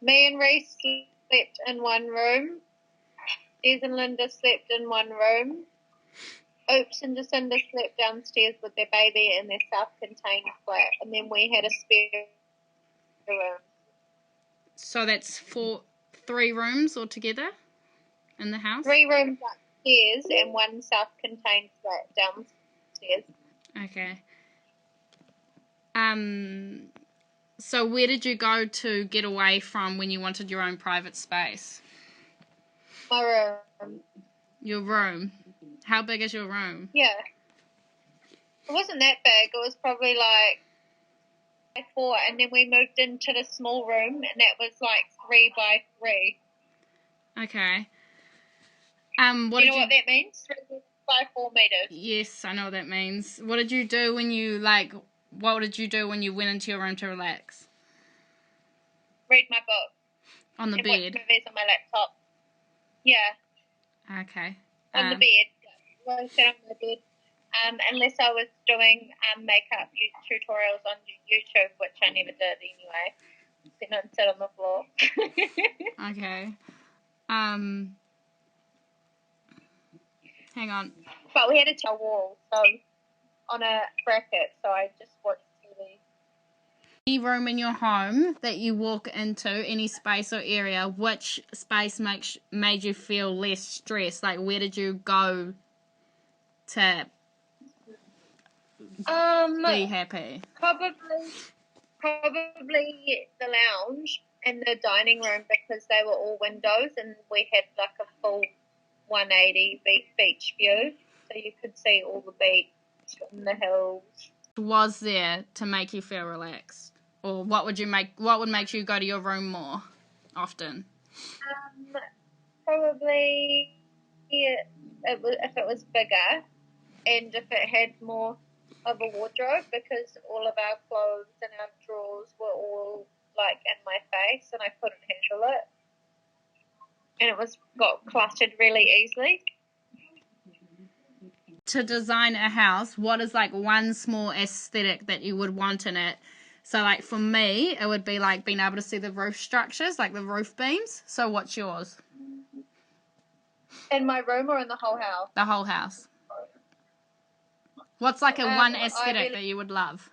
Me and Reese slept in one room. Des and Linda slept in one room. Oops and Jacinda slept downstairs with their baby in their self-contained flat, and then we had a spare room. So that's 3 rooms altogether in the house? 3 rooms upstairs and one self-contained flat downstairs. Okay. So where did you go to get away from when you wanted your own private space? My room. Your room. How big is your room? Yeah. It wasn't that big. It was probably like 4, and then we moved into the small room, and that was like 3 by 3. Okay. What that means? 3 by 4 meters. Yes, I know what that means. What did you do when you went into your room to relax? Read my book. On the and bed? watch movies on my laptop. Yeah. Okay. On the bed. I sit on the bed. Unless I was doing makeup tutorials on YouTube, which I never did anyway. Then I'd sit on the floor. Okay. Hang on. But we had a towel wall, so on a bracket, so I just watched TV. Any room in your home that you walk into, any space or area, which space made you feel less stressed? Like, where did you go to be happy? Probably the lounge and the dining room, because they were all windows and we had like a full 180 beach view, so you could see all the beach and the hills. Was there to make you feel relaxed, or what would make you go to your room more often? Probably if it was bigger and if it had more of a wardrobe, because all of our clothes and our drawers were all like in my face and I couldn't handle it, and it got cluttered really easily. To design a house, what is like one small aesthetic that you would want in it? So like for me, it would be like being able to see the roof structures, like the roof beams. So what's yours? In my room or in the whole house? The whole house. What's like a one aesthetic that you would love?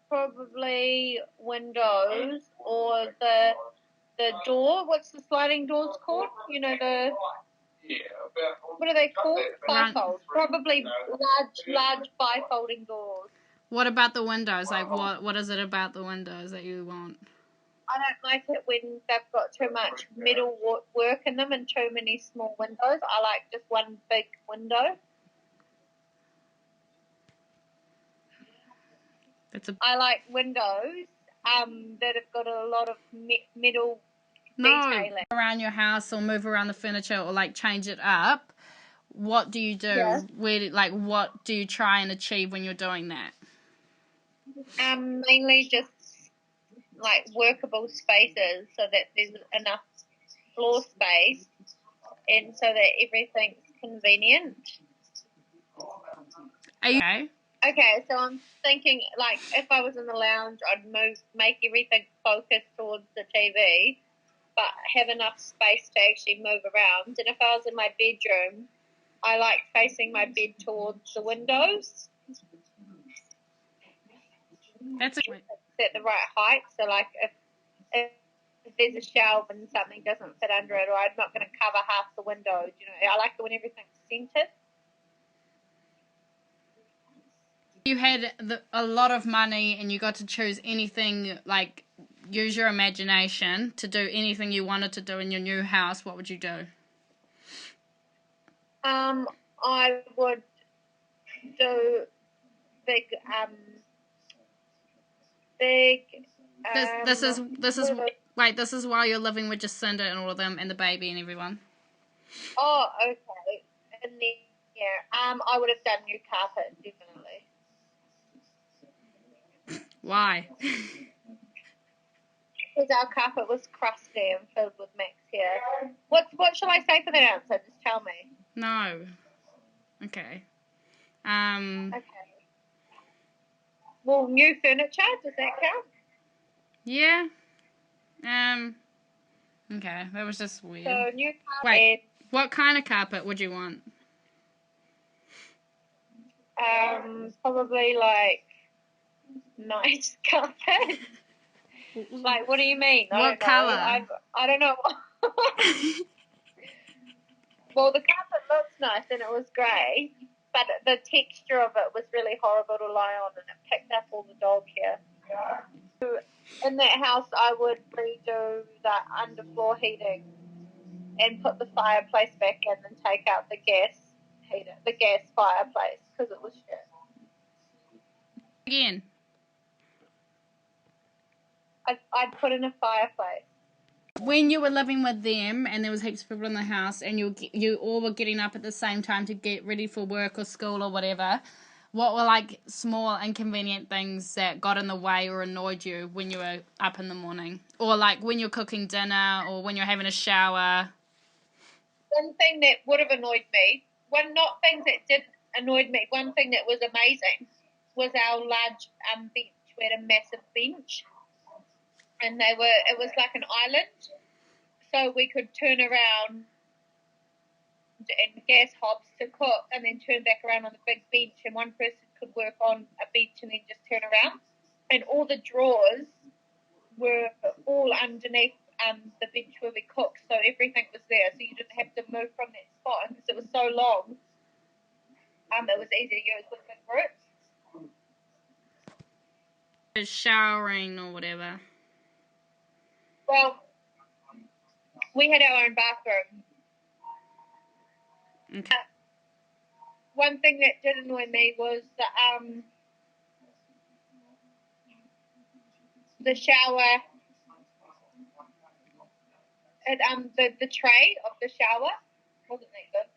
Probably windows or the door. What's the sliding doors called? You know, what are they called? Bifold. Probably large bifolding doors. What about the windows? Like what is it about the windows that you want? I don't like it when they've got too much metal work in them and too many small windows. I like just one big window. I like windows that have got a lot of metal detailing. Around your house or move around the furniture or like change it up. What do you do? Yeah. What do you try and achieve when you're doing that? Mainly just like workable spaces, so that there's enough floor space and so that everything's convenient. Okay, so I'm thinking, like, if I was in the lounge, I'd make everything focus towards the TV, but have enough space to actually move around. And if I was in my bedroom, I like facing my bed towards the windows. That's at the right height. So, like, if there's a shelf and something doesn't fit under it, or I'm not going to cover half the windows, I like it when everything's centered. You had a lot of money and you got to choose anything, like use your imagination to do anything you wanted to do in your new house, what would you do? I would do big. This is while you're living with Jacinda and all of them and the baby and everyone. Oh, okay. And then I would have done new carpet, definitely. Why? Because our carpet was crusty and filled with mix here. What shall I say for that answer? Just tell me. No. Okay. Okay. Well, new furniture, does that count? Yeah. Okay, that was just weird. So new Wait, carpet. what kind of carpet would you want? Probably like nice carpet. Like, what do you mean? I What don't know. color? I don't know. Well, the carpet looks nice and it was grey, but the texture of it was really horrible to lie on, and it picked up all the dog hair. In that house, I would redo the underfloor heating and put the fireplace back in and take out the gas heater, the gas fireplace, because it was shit. Again. I'd put in a fireplace. When you were living with them and there was heaps of people in the house and you all were getting up at the same time to get ready for work or school or whatever, what were like small inconvenient things that got in the way or annoyed you when you were up in the morning? Or like when you're cooking dinner or when you're having a shower? One thing that would have annoyed me, not things that did annoy me, one thing that was amazing was our large bench. We had a massive bench, and it was like an island, so we could turn around and gas hobs to cook and then turn back around on the big bench, and one person could work on a bench and then just turn around. And all the drawers were all underneath the bench where we cooked, so everything was there, so you didn't have to move from that spot because it was so long. It was easy to use with big groups. Showering or whatever. Well, we had our own bathroom. Okay. One thing that did annoy me was the shower. The tray of the shower wasn't that good.